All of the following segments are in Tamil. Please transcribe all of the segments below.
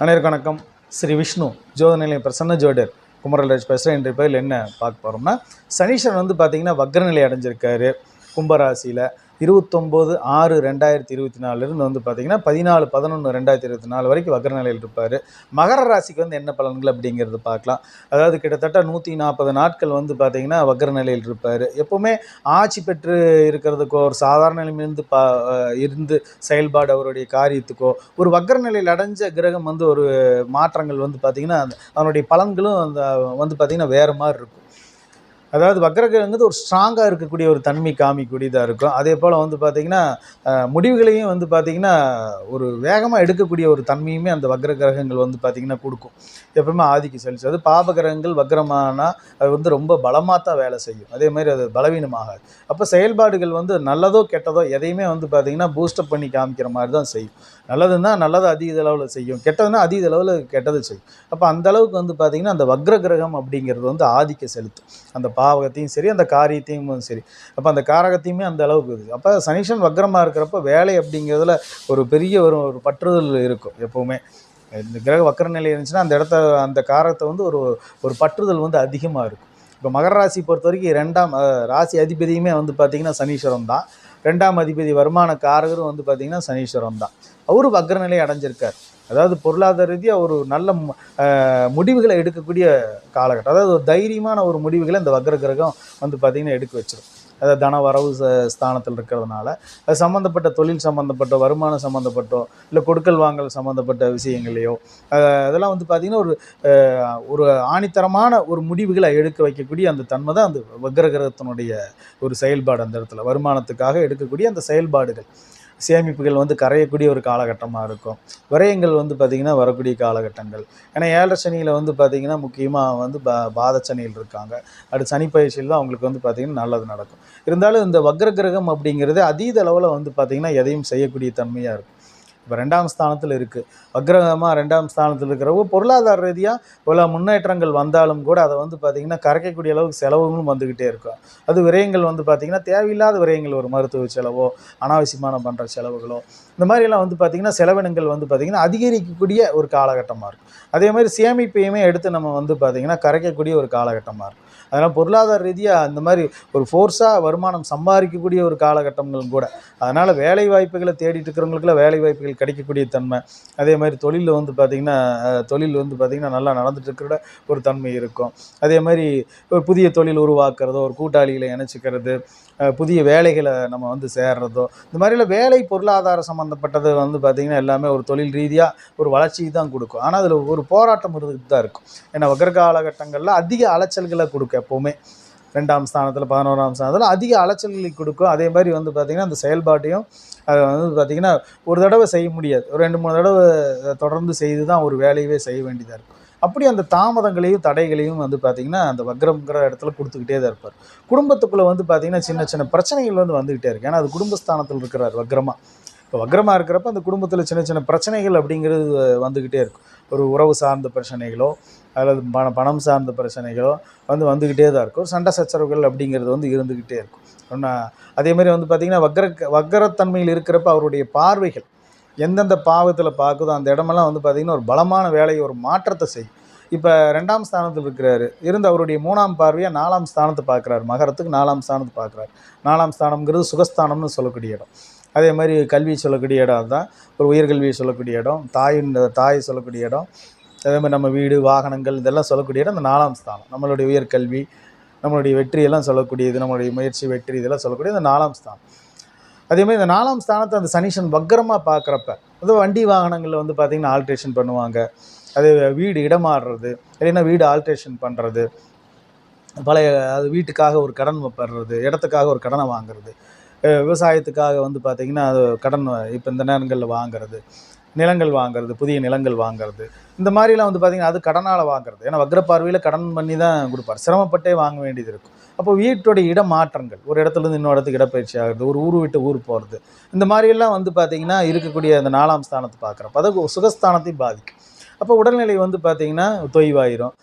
அனைவருக்கும் வணக்கம். ஸ்ரீ விஷ்ணு ஜோதிநிலையம் பிரசன்ன ஜோடர் குமரராஜ் பேசுகிறேன். இன்றைய பதில் என்ன பார்க்க போகிறோம்னா, சனீஸ்வரன் வந்து பார்த்திங்கன்னா வக்ரநிலை அடைஞ்சிருக்காரு கும்பராசியில் 29/6/2024 வந்து பார்த்திங்கன்னா 14/11/2024 வரைக்கும் வக்ரநிலையில் இருப்பார். மகர ராசிக்கு வந்து என்ன பலன்கள் அப்படிங்கிறது பார்க்கலாம். அதாவது கிட்டத்தட்ட 140 நாட்கள் வந்து பார்த்திங்கன்னா வக்ரநிலையில் இருப்பார். எப்போவுமே ஆட்சி பெற்று இருக்கிறதுக்கோ ஒரு சாதாரண நிலையிலிருந்து இருந்து செயல்பாடு அவருடைய காரியத்துக்கோ ஒரு வக்ரநிலையில் அடைஞ்ச கிரகம் வந்து ஒரு மாற்றங்கள் வந்து பார்த்திங்கன்னா அதனுடைய பலன்களும் அந்த வந்து பார்த்திங்கன்னா வேறு மாதிரி இருக்கும். அதாவது வக்ரகிரகங்கிறது ஒரு ஸ்ட்ராங்காக இருக்கக்கூடிய ஒரு தன்மை காமிக்கூடியதாக இருக்கும். அதே போல் வந்து பார்த்திங்கன்னா முடிவுகளையும் வந்து பார்த்திங்கன்னா ஒரு வேகமாக எடுக்கக்கூடிய ஒரு தன்மையுமே அந்த வக்ர கிரகங்கள் வந்து பார்த்திங்கன்னா கொடுக்கும். எப்பவுமே ஆதிக்கம் செலுத்தும். அது பாப கிரகங்கள் வக்ரமானால் அது வந்து ரொம்ப பலமாக தான் வேலை செய்யும். அதே மாதிரி அது பலவீனமாகாது. அப்போ செயல்பாடுகள் வந்து நல்லதோ கெட்டதோ எதையுமே வந்து பார்த்திங்கன்னா பூஸ்டப் பண்ணி காமிக்கிற மாதிரி தான் செய்யும். நல்லதுன்னா நல்லதை அதிக அளவில் செய்யும், கெட்டதுன்னா அதிக அளவில் கெட்டது செய்யும். அப்போ அந்த அளவுக்கு வந்து பார்த்திங்கன்னா அந்த வக்ர கிரகம் அப்படிங்கிறது வந்து ஆதிக்கம் செலுத்தும். அந்த பாவகத்தையும் சரி அந்த காரியத்தையும் சரி. அப்போ அந்த காரகத்தையுமே அந்த அளவுக்கு இருக்குது. அப்போ சனீஸ்வரன் வக்ரமாக இருக்கிறப்ப வேலை அப்படிங்கிறதுல ஒரு பெரிய ஒரு பற்றுதல் இருக்கும். எப்போவுமே இந்த கிரக வக்ர நிலை இருந்துச்சுன்னா அந்த இடத்த அந்த காரகத்தை வந்து ஒரு பற்றுதல் வந்து அதிகமாக இருக்கும். இப்போ மகர ராசி பொறுத்த வரைக்கும் 2ஆம் ராசி அதிபதியுமே வந்து பார்த்திங்கன்னா சனீஸ்வரன் தான். 2ஆம் அதிபதி வருமான காரகரும் வந்து பார்த்திங்கன்னா சனீஸ்வரன் தான். அவரும் வக்ரநிலை அடைஞ்சிருக்கார். அதாவது பொருளாதார ரீதியாக ஒரு நல்ல முடிவுகளை எடுக்கக்கூடிய காலகட்டம். அதாவது ஒரு தைரியமான ஒரு முடிவுகளை இந்த வக்ர கிரகம் வந்து பார்த்திங்கன்னா எடுக்க வச்சிடும். அதாவது தன வரவு ஸ்தானத்தில் இருக்கிறதுனால அது சம்மந்தப்பட்ட தொழில் சம்மந்தப்பட்ட வருமானம் சம்மந்தப்பட்டோ இல்லை கொடுக்கல் வாங்கல் சம்மந்தப்பட்ட விஷயங்களையோ அதெல்லாம் வந்து பார்த்திங்கன்னா ஒரு ஆணித்தரமான ஒரு முடிவுகளை எடுக்க வைக்கக்கூடிய அந்த தன்மை தான் அந்த வக்ர கிரகத்தினுடைய ஒரு செயல்பாடு. அந்த இடத்துல வருமானத்துக்காக எடுக்கக்கூடிய அந்த செயல்பாடுகள் சேமிப்புகள் வந்து கரையக்கூடிய ஒரு காலகட்டமாக இருக்கும். விரயங்கள் வந்து பார்த்திங்கன்னா வரக்கூடிய காலகட்டங்கள். ஏன்னா 7.5 சனியில் வந்து பார்த்திங்கன்னா முக்கியமாக வந்து பாதச்சனியில் இருக்காங்க. அடுத்து சனி பயிற்சியில் தான் அவங்களுக்கு வந்து பார்த்திங்கன்னா நல்லது நடக்கும். இருந்தாலும் இந்த வக்ர கிரகம் அப்படிங்கிறது அதீத அளவில் வந்து பார்த்திங்கன்னா எதையும் செய்யக்கூடிய தன்மையாக இருக்கும். இப்போ 2ஆம் ஸ்தானத்தில் இருக்குது. வக்ரகமாக 2ஆம் ஸ்தானத்தில் இருக்கிறவங்க பொருளாதார ரீதியாக பல முன்னேற்றங்கள் வந்தாலும் கூட அதை வந்து பார்த்திங்கன்னா கரைக்கக்கூடிய அளவுக்கு செலவுகளும் வந்துக்கிட்டே இருக்கும். அது விரயங்கள் வந்து பார்த்திங்கன்னா தேவையில்லாத விரயங்கள், ஒரு மருத்துவ செலவோ அனாவசியமான பண்ணுற செலவுகளோ இந்த மாதிரிலாம் வந்து பார்த்திங்கன்னா செலவினங்கள் வந்து பார்த்திங்கன்னா அதிகரிக்கக்கூடிய ஒரு காலகட்டமாக இருக்கும். அதே மாதிரி சேமிப்பையுமே எடுத்து நம்ம வந்து பார்த்திங்கன்னா கரைக்கக்கூடிய ஒரு காலகட்டமாக இருக்கும். அதனால் பொருளாதார ரீதியாக அந்த மாதிரி ஒரு ஃபோர்ஸாக வருமானம் சம்பாதிக்கக்கூடிய ஒரு காலகட்டங்களும் கூட. அதனால் வேலை வாய்ப்புகளை தேடிட்டு இருக்கிறவங்களுக்குலாம் வேலை வாய்ப்புகள் கிடைக்கக்கூடிய தன்மை. அதே மாதிரி தொழிலில் வந்து பார்த்திங்கன்னா நல்லா நடந்துட்டு இருக்கிற ஒரு தன்மை இருக்கும். அதே மாதிரி ஒரு புதிய தொழில் உருவாக்குறதோ, ஒரு கூட்டாளிகளை இணைச்சிக்கிறது, புதிய வேலைகளை நம்ம வந்து சேர்றதோ, இந்த மாதிரிலாம் வேலை பொருளாதார சம்மந்தப்பட்டது வந்து பார்த்திங்கன்னா எல்லாமே ஒரு தொழில் ரீதியாக ஒரு வளர்ச்சிக்கு தான் கொடுக்கும். ஆனால் அதில் ஒரு போராட்டம் இருந்துகிட்டு தான் இருக்கும். ஏன்னா வக்ர காலகட்டங்களில் அதிக அலைச்சல்களை கொடுக்கும். எப்போவுமே 2ஆம் ஸ்தானத்தில் 11ஆம் ஸ்தானத்தில் அதிக அலைச்சல்களை கொடுக்கும். அதே மாதிரி வந்து பார்த்திங்கன்னா அந்த செயல்பாட்டையும் அதை வந்து பார்த்திங்கன்னா ஒரு தடவை செய்ய முடியாது. ஒரு 2-3 தடவை தொடர்ந்து செய்து தான் ஒரு வேலையவே செய்ய வேண்டியதாக இருக்கும். அப்படி அந்த தாமதங்களையும் தடைகளையும் வந்து பார்த்திங்கன்னா அந்த வக்ரங்கிற இடத்துல கொடுத்துக்கிட்டே தான் இருப்பார். குடும்பத்துக்குள்ளே வந்து பார்த்திங்கன்னா சின்ன சின்ன பிரச்சனைகள் வந்து வந்துக்கிட்டே இருக்குது. ஏன்னா அது குடும்பஸ்தானத்தில் இருக்கிறார் வக்ரமாக. இப்போ வக்ரமாக இருக்கிறப்ப அந்த குடும்பத்தில் சின்ன சின்ன பிரச்சனைகள் அப்படிங்கிறது வந்துக்கிட்டே இருக்கும். ஒரு உறவு சார்ந்த பிரச்சனைகளோ அல்லது பணம் சார்ந்த பிரச்சனைகளோ வந்துக்கிட்டே தான் இருக்கும். சண்டை சச்சரவுகள் அப்படிங்கிறது வந்து இருந்துக்கிட்டே இருக்கும். அதேமாதிரி வந்து பார்த்திங்கன்னா வக்ரத்தன்மையில் இருக்கிறப்ப அவருடைய பார்வைகள் எந்தெந்த பாவத்தில் பார்க்குதோ அந்த இடமெல்லாம் வந்து பார்த்திங்கன்னா ஒரு பலமான வேலையை ஒரு மாற்றத்தை செய்யும். இப்போ 2ஆம் ஸ்தானத்தில் இருக்கிறாரு இருந்து அவருடைய 3ஆம் பார்வையாக 4ஆம் ஸ்தானத்தை பார்க்குறாரு. மகரத்துக்கு 4ஆம் ஸ்தானத்தை பார்க்குறாரு. 4ஆம் ஸ்தானம்ங்கிறது சுகஸ்தானம்னு சொல்லக்கூடிய இடம். அதே மாதிரி கல்வி சொல்லக்கூடிய இடம் அதுதான். ஒரு உயர்கல்வியை சொல்லக்கூடிய இடம், தாயை சொல்லக்கூடிய இடம். அதே மாதிரி நம்ம வீடு வாகனங்கள் இதெல்லாம் சொல்லக்கூடிய இடம் இந்த 4ஆம் ஸ்தானம். நம்மளுடைய உயர்கல்வி, நம்மளுடைய வெற்றியெல்லாம் சொல்லக்கூடியது, நம்மளுடைய முயற்சி வெற்றி இதெல்லாம் சொல்லக்கூடியது இந்த 4ஆம் ஸ்தானம். அதேமாதிரி இந்த 4ஆம் ஸ்தானத்தை அந்த சனீஸ்வரன் வக்ரமாக பார்க்குறப்ப அது வண்டி வாகனங்களில் வந்து பார்த்திங்கன்னா ஆல்ட்ரேஷன் பண்ணுவாங்க. அது வீடு இடமாறுறது, இல்லைன்னா வீடு ஆல்ட்ரேஷன் பண்ணுறது, அது வீட்டுக்காக ஒரு கடன் பெறுறது, இடத்துக்காக ஒரு கடனை வாங்குறது, விவசாயத்துக்காக வந்து பார்த்திங்கன்னா அது கடன் இப்போ இந்த நேரங்களில் வாங்குறது, நிலங்கள் வாங்குறது, புதிய நிலங்கள் வாங்குறது, இந்த மாதிரிலாம் வந்து பார்த்திங்கன்னா அது கடனால் வாங்குறது. ஏன்னா வக்ர பார்வையில் கடன் பண்ணி தான் கொடுப்பார். சிரமப்பட்டே வாங்க வேண்டியது இருக்கும். அப்போ வீட்டோடைய இடமாற்றங்கள், ஒரு இடத்துலேருந்து இன்னொரு இடத்துக்கு இடப்பயிற்சி ஆகுது, ஒரு ஊர் விட்டு ஊர் போகிறது, இந்த மாதிரியெல்லாம் வந்து பார்த்திங்கன்னா இருக்கக்கூடிய அந்த 4ஆம் ஸ்தானத்தை பார்க்குறப்ப அது சுகஸ்தானத்தையும் பாதிக்கும். அப்போ உடல்நிலை வந்து பார்த்திங்கன்னா தொய்வாயிரும்.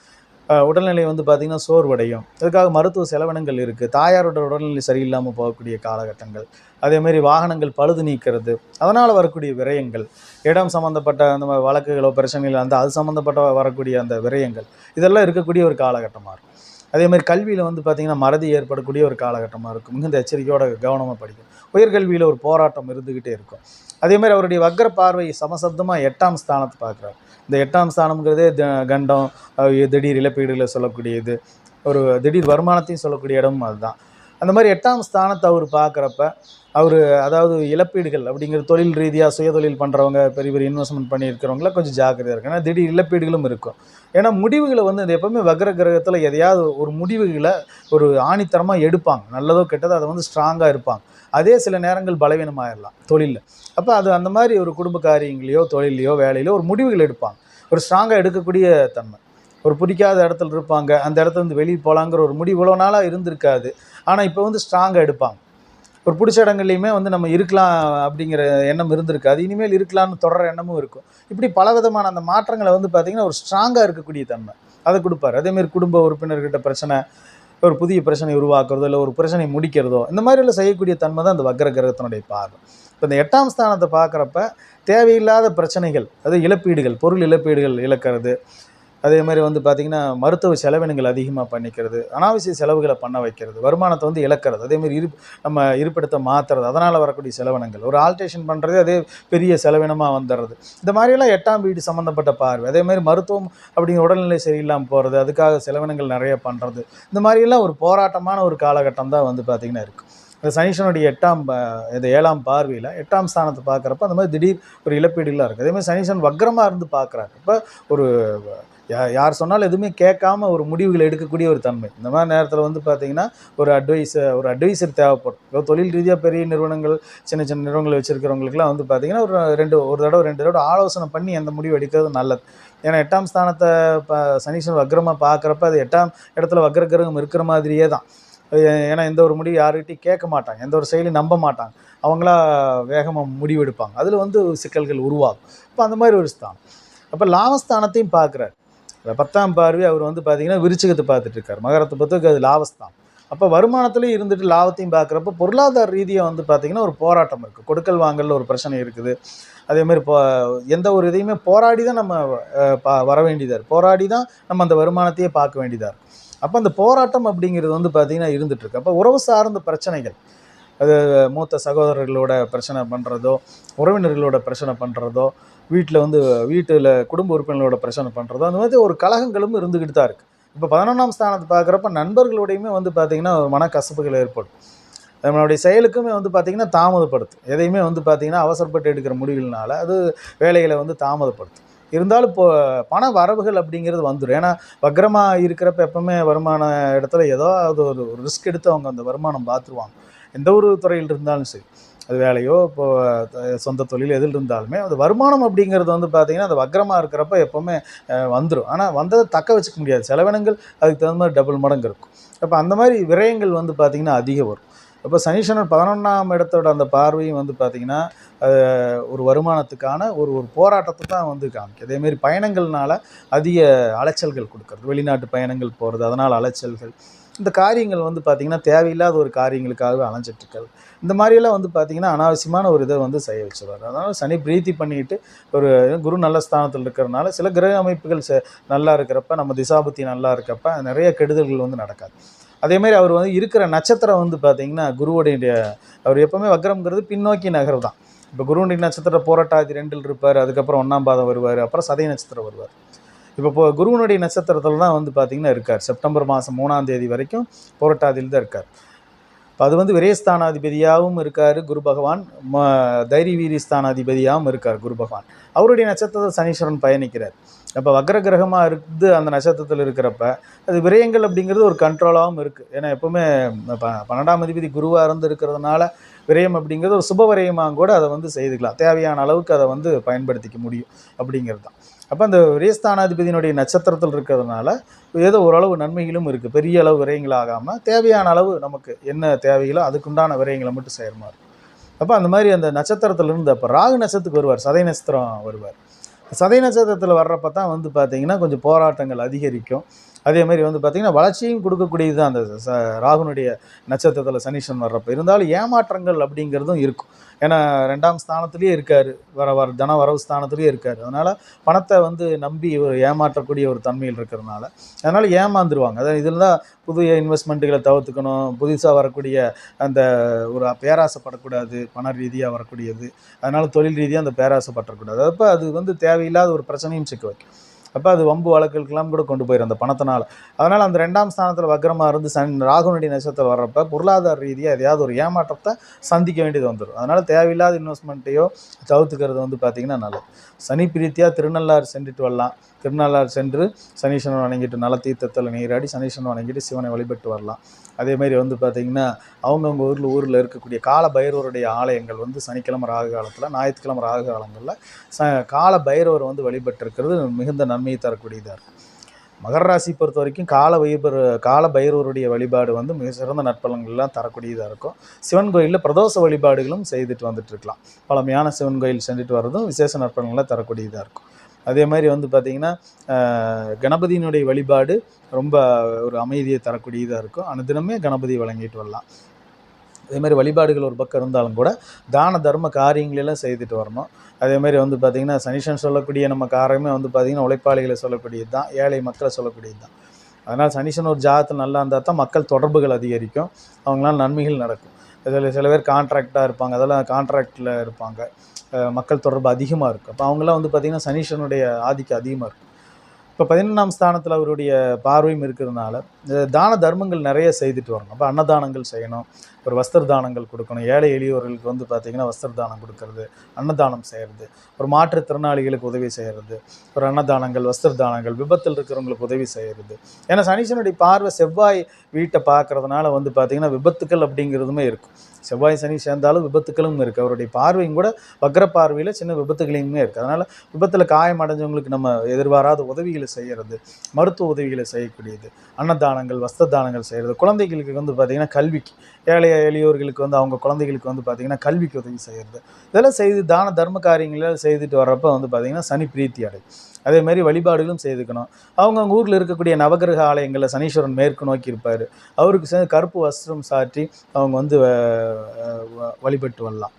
உடல்நிலை வந்து பார்த்திங்கன்னா சோர்வடையும். அதுக்காக மருத்துவ செலவினங்கள் இருக்குது. தாயாரோட உடல்நிலை சரியில்லாமல் போகக்கூடிய காலகட்டங்கள், அதேமாரி வாகனங்கள் பழுது நீக்கிறது, அதனால் வரக்கூடிய விரயங்கள், இடம் சம்மந்தப்பட்ட அந்த மாதிரி வழக்குகளோ பிரச்சனைகளோ அது சம்மந்தப்பட்ட வரக்கூடிய அந்த விரயங்கள், இதெல்லாம் இருக்கக்கூடிய ஒரு காலகட்டமாக இருக்கும். அதேமாதிரி கல்வியில் வந்து பார்த்திங்கன்னா மறதி ஏற்படக்கூடிய ஒரு காலகட்டமாக இருக்கும். மிகுந்த எச்சரிக்கையோட கவனமாக படிக்கும். உயர்கல்வியில் ஒரு போராட்டம் இருந்துக்கிட்டே இருக்கும். அதேமாதிரி அவருடைய வக்ர பார்வை சமசப்தமாக 8ஆம் ஸ்தானத்தை பார்க்குறாரு. இந்த 8ஆம் ஸ்தானம்ங்கிறதே கண்டம், திடீர் இழப்பீடுகளை சொல்லக்கூடியது, ஒரு திடீர் வருமானத்தையும் சொல்லக்கூடிய இடமும் அதுதான். அந்த மாதிரி 8ஆம் ஸ்தானத்தை அவர் பார்க்குறப்ப அவர் அதாவது இழப்பீடுகள் அப்படிங்கிற தொழில் ரீதியாக சுயதொழில் பண்ணுறவங்க, பெரிய பெரிய இன்வெஸ்ட்மெண்ட் பண்ணியிருக்கிறவங்களாம் கொஞ்சம் ஜாக்கிரதையாக இருக்கும். ஏன்னா திடீர் இழப்பீடுகளும் இருக்கும். ஏன்னா முடிவுகளை வந்து அது எப்போவுமே வக்ர கிரகத்தில் எதையாவது ஒரு முடிவுகளை ஒரு ஆணித்தரமாக எடுப்பாங்க. நல்லதோ கெட்டதோ அதை வந்து ஸ்ட்ராங்காக இருப்பாங்க. அதே சில நேரங்கள் பலவீனமாயிடலாம் தொழிலில். அப்போ அது அந்த மாதிரி ஒரு குடும்ப காரியங்களையோ தொழிலையோ வேலையிலோ ஒரு முடிவுகள் எடுப்பாங்க. ஒரு ஸ்ட்ராங்காக எடுக்கக்கூடிய தன்மை. ஒரு பிடிக்காத இடத்துல இருப்பாங்க. அந்த இடத்துல இருந்து வெளியே போகலாங்கிற ஒரு முடிவு இவ்வளோ நாளாக இருந்திருக்காது. ஆனால் இப்போ வந்து ஸ்ட்ராங்காக எடுப்பாங்க. ஒரு பிடிச்ச இடங்கள்லையுமே வந்து நம்ம இருக்கலாம் அப்படிங்கிற எண்ணம் இருந்திருக்காது. இனிமேல் இருக்கலாம்னு தொடர எண்ணமும் இருக்கும். இப்படி பலவிதமான அந்த மாற்றங்களை வந்து பார்த்திங்கன்னா ஒரு ஸ்ட்ராங்காக இருக்கக்கூடிய தன்மை அதை கொடுப்பார். அதேமாரி குடும்ப உறுப்பினர்கிட்ட பிரச்சனை, ஒரு புதிய பிரச்சனை உருவாக்குறதோ, இல்லை ஒரு பிரச்சனை முடிக்கிறதோ, இந்த மாதிரிலாம் செய்யக்கூடிய தன்மை தான் அந்த வக்ர கிரகத்தினுடைய பார்வை. இப்போ இந்த 8ஆம் ஸ்தானத்தை பார்க்குறப்ப தேவையில்லாத பிரச்சனைகள், அது இழப்பீடுகள், பொருள் இழப்பீடுகள் இழக்கிறது, அதே மாதிரி வந்து பார்த்திங்கன்னா மருத்துவ செலவினங்கள் அதிகமாக பண்ணிக்கிறது, அனாவசிய செலவுகளை பண்ண வைக்கிறது, வருமானத்தை வந்து இழக்கிறது, அதேமாதிரி நம்ம இருப்பிடத்தை மாற்றுறது, அதனால் வரக்கூடிய செலவினங்கள், ஒரு ஆல்ட்ரேஷன் பண்ணுறது அதே பெரிய செலவினமாக வந்துடுறது. இந்த மாதிரியெல்லாம் 8ஆம் வீடு சம்மந்தப்பட்ட பார்வை. அதேமாதிரி மருத்துவம் அப்படிங்கிற உடல்நிலை சரியில்லாமல் போகிறது, அதுக்காக செலவினங்கள் நிறைய பண்ணுறது, இந்த மாதிரியெல்லாம் ஒரு போராட்டமான ஒரு காலகட்டம் தான் வந்து பார்த்திங்கன்னா இருக்குது. இந்த சனீஸ்வரனுடைய 7ஆம் பார்வையில் 8ஆம் ஸ்தானத்தை பார்க்குறப்ப அந்த மாதிரி திடீர் ஒரு இழப்பீடுகளாக இருக்குது. அதேமாதிரி சனீஸ்வரன் வக்ரமாக இருந்து பார்க்குறாரு. இப்போ ஒரு யார் சொன்னாலும் எதுவுமே கேட்காம ஒரு முடிவுகள் எடுக்கக்கூடிய ஒரு தன்மை. இந்த மாதிரி நேரத்தில் வந்து பார்த்திங்கன்னா ஒரு அட்வைசர் தேவைப்படும். தொழில் ரீதியாக பெரிய நிறுவனங்கள், சின்ன சின்ன நிறுவனங்கள் வச்சுருக்கிறவங்களுக்குலாம் வந்து பார்த்திங்கன்னா ஒரு தடவை ஆலோசனை பண்ணி அந்த முடிவு எடுக்கிறது நல்லது. ஏன்னா 8ஆம் ஸ்தானத்தை சனீஸ்வரன் வக்ரமாக பார்க்குறப்ப அது 8ஆம் இடத்துல வக்ர கிரகம் இருக்கிற மாதிரியே தான். ஏன்னா எந்த ஒரு முடிவு யாருக்கிட்டையும் கேட்க மாட்டாங்க, எந்த ஒரு செயலையும் நம்ப மாட்டாங்க, அவங்களா வேகமாக முடிவெடுப்பாங்க. அதில் வந்து சிக்கல்கள் உருவாகும். இப்போ அந்த மாதிரி ஒரு ஸ்தானம். அப்போ லாபஸ்தானத்தையும் பார்க்குறாரு. 10ஆம் பார்வை அவர் வந்து பார்த்திங்கன்னா விருச்சிகத்தை பார்த்துட்டு இருக்கார். மகரத்தை பொறுத்தவரைக்கும் அது லாபஸ்தானம். அப்போ வருமானத்துலேயும் இருந்துட்டு லாபத்தையும் பார்க்குறப்ப பொருளாதார ரீதியாக வந்து பார்த்திங்கன்னா ஒரு போராட்டம் இருக்குது. கொடுக்கல் வாங்கலில் ஒரு பிரச்சனை இருக்குது. அதேமாதிரி எந்த ஒரு இதையுமே போராடி தான் நம்ம வர வேண்டியதாக இருக்குது. போராடி தான் நம்ம அந்த வருமானத்தையே பார்க்க வேண்டியதாக இருக்கும். அப்போ அந்த போராட்டம் அப்படிங்கிறது வந்து பார்த்திங்கன்னா இருந்துகிட்ருக்கு. அப்போ உறவு சார்ந்த பிரச்சனைகள், அது மூத்த சகோதரர்களோட பிரச்சனை பண்ணுறதோ, உறவினர்களோட பிரச்சனை பண்ணுறதோ, வீட்டில் குடும்ப உறுப்பினர்களோட பிரச்சனை பண்ணுறதோ, அந்த மாதிரி ஒரு கலகங்களும் இருந்துக்கிட்டு தான் இருக்குது. இப்போ 11ஆம் ஸ்தானத்தை பார்க்குறப்ப நண்பர்களோடையுமே வந்து பார்த்திங்கன்னா ஒரு மனக்கசப்புகள் ஏற்படும். நம்மளுடைய செயலுக்குமே வந்து பார்த்திங்கன்னா தாமதப்படுத்தும். எதையுமே வந்து பார்த்திங்கன்னா அவசரப்பட்டு எடுக்கிற முடிவுகள்னால அது வேலைகளை வந்து தாமதப்படுத்தும். இருந்தாலும் இப்போ பண வரவுகள் அப்படிங்கிறது வந்துடும். ஏன்னா வக்ரமாக இருக்கிறப்ப எப்பவுமே வருமான இடத்துல ஏதோ அது ஒரு ரிஸ்க் எடுத்து அவங்க அந்த வருமானம் பார்த்துருவாங்க. எந்த ஒரு துறையில் இருந்தாலும் சரி, அது வேலையோ சொந்த தொழில் எதில் இருந்தாலுமே அது வருமானம் அப்படிங்கிறது வந்து பார்த்திங்கன்னா அது வக்ரமாக இருக்கிறப்ப எப்போவுமே வந்துடும். ஆனால் வந்ததை தக்க வச்சுக்க முடியாது. செலவினங்கள் அதுக்கு தகுந்த மாதிரி டபுள் மடங்கு இருக்கும். அப்போ அந்த மாதிரி விரயங்கள் வந்து பார்த்திங்கன்னா அதிகம் வரும். அப்போ சனீஸ்வரன் 11ஆம் இடத்தோட அந்த பார்வையும் வந்து பார்த்திங்கன்னா ஒரு வருமானத்துக்கான ஒரு போராட்டத்தை தான் வந்து காமிக்கும். அதேமாரி பயணங்கள்னால அதிக அலைச்சல்கள் கொடுக்குறது, வெளிநாட்டு பயணங்கள் போகிறது, அதனால் அலைச்சல்கள், இந்த காரியங்கள் வந்து பார்த்திங்கன்னா தேவையில்லாத ஒரு காரியங்களுக்காகவே அலைஞ்சிட்ருக்கிறது. இந்த மாதிரியெல்லாம் வந்து பார்த்திங்கன்னா அனாவசியமான ஒரு இதை வந்து செய்ய வச்சுருவார். அதனால் சனி பிரீத்தி பண்ணிக்கிட்டு ஒரு குரு நல்ல ஸ்தானத்தில் இருக்கிறதுனால சில கிரக அமைப்புகள் நல்லா இருக்கிறப்ப, நம்ம திசாபுத்தி நல்லா இருக்கப்ப நிறைய கெடுதல்கள் வந்து நடக்காது. அதேமாதிரி அவர் வந்து இருக்கிற நட்சத்திரம் வந்து பார்த்திங்கன்னா குருவுடைய, அவர் எப்போவுமே வக்ரம்ங்கிறது பின்னோக்கி நகர் தான். இப்போ குருவுடைய நட்சத்திரம் போராட்டாதி 2 இருப்பார், அதுக்கப்புறம் 1ஆம் பாதம் வருவார், அப்புறம் சதய நட்சத்திரம் வருவார். இப்போ குருவனுடைய நட்சத்திரத்தில் தான் வந்து பார்த்திங்கன்னா இருக்கார். செப்டம்பர் மாதம் 3ஆம் தேதி வரைக்கும் போராட்டாதியில் தான் இருக்கார். இப்போ அது வந்து விரயஸ்தானாதிபதியாகவும் இருக்கார் குரு பகவான், தைரிய வீரிய ஸ்தானாதிபதியாகவும் இருக்கார் குரு பகவான். அவருடைய நட்சத்திரத்தில் சனீஸ்வரன் பயணிக்கிறார். அப்போ வக்ர கிரகமாக இருந்து அந்த நட்சத்திரத்தில் இருக்கிறப்ப அது விரயங்கள் அப்படிங்கிறது ஒரு கண்ட்ரோலாகவும் இருக்குது. ஏன்னா எப்போவுமே 12ஆம் அதிபதி குருவாக இருந்து இருக்கிறதுனால விரயம் அப்படிங்கிறது ஒரு சுப விரயமாக கூட அதை வந்து செய்துக்கலாம். தேவையான அளவுக்கு அதை வந்து பயன்படுத்திக்க முடியும் அப்படிங்கிறது தான். அப்போ அந்த விரயஸ்தானாதிபதியினுடைய நட்சத்திரத்தில் இருக்கிறதுனால ஏதோ ஓரளவு நன்மைகளும் இருக்குது. பெரிய அளவு விரயங்கள் ஆகாமல் தேவையான அளவு நமக்கு என்ன தேவைகளோ அதுக்குண்டான விரயங்களை மட்டும் செய்கிற மாதிரி. அப்போ அந்த மாதிரி அந்த நட்சத்திரத்திலிருந்து அப்போ ராகு நட்சத்திரத்துக்கு வருவார், சதய நட்சத்திரம் வருவார். சதய நட்சத்திரத்தில் வர்றப்ப தான் வந்து பார்த்திங்கன்னா கொஞ்சம் போராட்டங்கள் அதிகரிக்கும். அதே மாதிரி வந்து பார்த்திங்கன்னா வளர்ச்சியும் கொடுக்கக்கூடியது தான் அந்த ராகுனுடைய நட்சத்திரத்தில் சனீஸ்வரன் வர்றப்போ. இருந்தாலும் ஏமாற்றங்கள் அப்படிங்கிறதும் இருக்கும். ஏன்னா 2ஆம் ஸ்தானத்திலேயே இருக்கார், தன வரவு ஸ்தானத்திலேயே இருக்கார். அதனால் பணத்தை வந்து நம்பி ஒரு ஏமாற்றக்கூடிய ஒரு தன்மையில் இருக்கிறதுனால அதனால் ஏமாந்துருவாங்க. அதாவது இதில் தான் புதிய இன்வெஸ்ட்மெண்ட்டுகளை தவிர்த்துக்கணும். புதுசாக வரக்கூடிய அந்த ஒரு பேராசைப்படக்கூடாது, பண ரீதியாக வரக்கூடியது. அதனால் தொழில் ரீதியாக அந்த பேராசைப்படக்கூடாது. அப்போ அது வந்து தேவையில்லாத ஒரு பிரச்சனையும் சிக்க வைக்கும். அப்போ அது வம்பு வழக்குகளுக்கெல்லாம் கூட கொண்டு போயிடும் அந்த பணத்தினால. அதனால் அந்த 2ஆம் ஸ்தானத்தில் வக்ரமாக இருந்து ராகுனுடைய நட்சத்திரம் வர்றப்ப பொருளாதார ரீதியாக எதையாவது ஒரு ஏமாற்றத்தை சந்திக்க வேண்டியது வந்துடும். அதனால் தேவையில்லாத இன்வெஸ்ட்மெண்ட்டையோ தவிர்த்துக்கிறது வந்து பார்த்திங்கன்னா நல்லது. சனி பிரீத்தியாக திருநள்ளாறு சென்றுட்டு வரலாம். திருநள்ளாறு சென்று சனீஸ்வரன் வணங்கிட்டு நல தீர்த்தத்தில் நீராடி சனீஸ்வரன் வணங்கிட்டு சிவனை வழிபட்டு வரலாம். அதேமாதிரி வந்து பார்த்திங்கன்னா அவங்கவுங்க ஊரில் இருக்கக்கூடிய கால பைரவருடைய ஆலயங்கள் வந்து சனிக்கிழமை ராகு காலத்தில், ஞாயிற்றுக்கிழமை ராகு காலங்களில் கால பைரவர் வந்து வழிபட்டிருக்கிறது மிகுந்த நன்மையை தரக்கூடியதாக இருக்கும். மகர ராசி பொறுத்த வரைக்கும் கால பைரவருடைய வழிபாடு வந்து மிக சிறந்த நற்பலன்கள்லாம் தரக்கூடியதாக இருக்கும். சிவன் கோயிலில் பிரதோஷ வழிபாடுகளும் செய்துட்டு வந்துட்டு இருக்கலாம். பழமையான சிவன் கோயில் சென்றுட்டு வர்றதும் விசேஷ நற்பலன்களை தரக்கூடியதாக இருக்கும். அதே மாதிரி வந்து பார்த்திங்கன்னா கணபதியினுடைய வழிபாடு ரொம்ப ஒரு அமைதியை தரக்கூடியதாக இருக்கும். அனுதினமே கணபதி வழங்கிட்டு வரலாம். அதே மாதிரி வழிபாடுகள் ஒரு பக்கம் இருந்தாலும் கூட தான தர்ம காரியங்களெல்லாம் செய்துட்டு வரணும். அதேமாதிரி வந்து பார்த்திங்கன்னா சனீஸ்வரன் சொல்லக்கூடிய நம்ம காரியமே வந்து பார்த்திங்கன்னா உழைப்பாளிகளை சொல்லக்கூடியது தான், ஏழை மக்களை சொல்லக்கூடியது தான். அதனால் சனீஸ்வரன் ஒரு ஜாதகத்தில் நல்லா இருந்தால் தான் மக்கள் தொடர்புகள் அதிகரிக்கும், அவங்களால நன்மைகள் நடக்கும். இதில் சில பேர் கான்ட்ராக்டாக இருப்பாங்க, அதெல்லாம் கான்ட்ராக்டில் இருப்பாங்க, மக்கள் தொடர்பு அதிகமாக இருக்கும். அப்போ அவங்களாம் வந்து பார்த்திங்கன்னா சனீஸ்வரனுடைய ஆதிக்கம் அதிகமாக இருக்கும். இப்போ 11ஆம் ஸ்தானத்தில் அவருடைய பார்வையும் இருக்கிறதுனால தான தர்மங்கள் நிறைய செய்துட்டு வரணும். அப்போ அன்னதானங்கள் செய்யணும், ஒரு வஸ்திர தானங்கள் கொடுக்கணும். ஏழை எளியோர்களுக்கு வந்து பார்த்திங்கன்னா வஸ்திர தானம் கொடுக்கறது, அன்னதானம் செய்கிறது, ஒரு மாற்றுத்திறனாளிகளுக்கு உதவி செய்கிறது, ஒரு அன்னதானங்கள், வஸ்திர தானங்கள், விபத்தில் இருக்கிறவங்களுக்கு உதவி செய்கிறது. ஏன்னா சனீஸ்வரனுடைய பார்வை செவ்வாய் வீட்டை பார்க்குறதுனால வந்து பார்த்திங்கன்னா விபத்துக்கள் அப்படிங்கிறதுமே இருக்கும். செவ்வாய் சனி சேர்ந்தாலும் விபத்துக்களும் இருக்குது. அவருடைய பார்வையும் கூட வக்ர பார்வையில் சின்ன விபத்துகளையுமே இருக்குது. அதனால் விபத்தில் காயம் அடைஞ்சவங்களுக்கு நம்ம எதிர்பாராத உதவிகளை செய்கிறது, மருத்துவ உதவிகளை செய்யக்கூடியது, அன்னதானங்கள், வஸ்திர தானங்கள் செய்கிறது, குழந்தைகளுக்கு வந்து பார்த்திங்கன்னா கல்விக்கு, ஏழை எளியோர்களுக்கு வந்து அவங்க குழந்தைகளுக்கு வந்து பார்த்திங்கன்னா கல்விக்கு உதவி செய்கிறது, இதெல்லாம் செய்து தான தர்ம காரியங்களெல்லாம் செய்துட்டு வர்றப்போ வந்து பார்த்திங்கன்னா சனி பிரீத்தி அடையும். அதேமாதிரி வழிபாடுகளும் செய்துக்கணும். அவங்க ஊரில் இருக்கக்கூடிய நவகிரக ஆலயங்களில் சனீஸ்வரன் மேற்கு நோக்கி இருப்பார், அவருக்கு சேர்ந்து கருப்பு வஸ்திரம் சாற்றி அவங்க வந்து வழிபட்டு வரலாம்.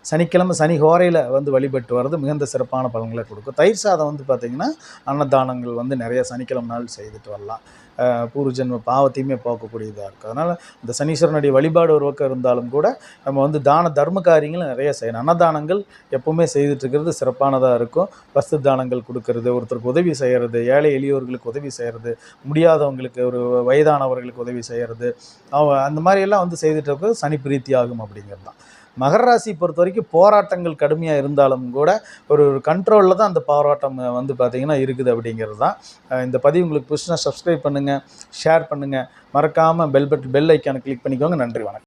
சனிக்கிழமை சனி ஹோரையில் வந்து வழிபட்டு வர்றது மிகுந்த சிறப்பான பலன்களை கொடுக்கும். தயிர் சாதம் வந்து பார்த்திங்கன்னா அன்னதானங்கள் வந்து நிறைய சனிக்கிழமை நாள் செய்துட்டு வரலாம். பூர்வ ஜென்ம பாவத்தையுமே போக்கக்கூடியதாக இருக்குது. அதனால் இந்த சனீஸ்வரனுடைய வழிபாடு ஒரு பக்கம் இருந்தாலும் கூட நம்ம வந்து தான தர்ம காரியங்கள் நிறைய செய்யணும். அன்னதானங்கள் எப்போவுமே செய்துட்ருக்கிறது சிறப்பானதாக இருக்கும். வஸ்து தானங்கள் கொடுக்கறது, ஒருத்தருக்கு உதவி செய்கிறது, ஏழை எளியோர்களுக்கு உதவி செய்கிறது, முடியாதவங்களுக்கு, ஒரு வயதானவர்களுக்கு உதவி செய்கிறது, அந்த மாதிரியெல்லாம் வந்து செய்துட்டு இருக்கிறது சனி பிரீத்தி ஆகும் அப்படிங்கிறது தான். மகர ராசி பொறுத்த வரைக்கும் போராட்டங்கள் கடுமையாக இருந்தாலும் கூட ஒரு கண்ட்ரோலில் தான் அந்த போராட்டம் வந்து பார்த்திங்கன்னா இருக்குது அப்படிங்கிறது தான். இந்த பதிவு உங்களுக்கு பிடிச்சுன்னா சப்ஸ்கிரைப் பண்ணுங்கள், ஷேர் பண்ணுங்கள், மறக்காமல் பெல் ஐக்கானை கிளிக் பண்ணிக்கோங்க. நன்றி, வணக்கம்.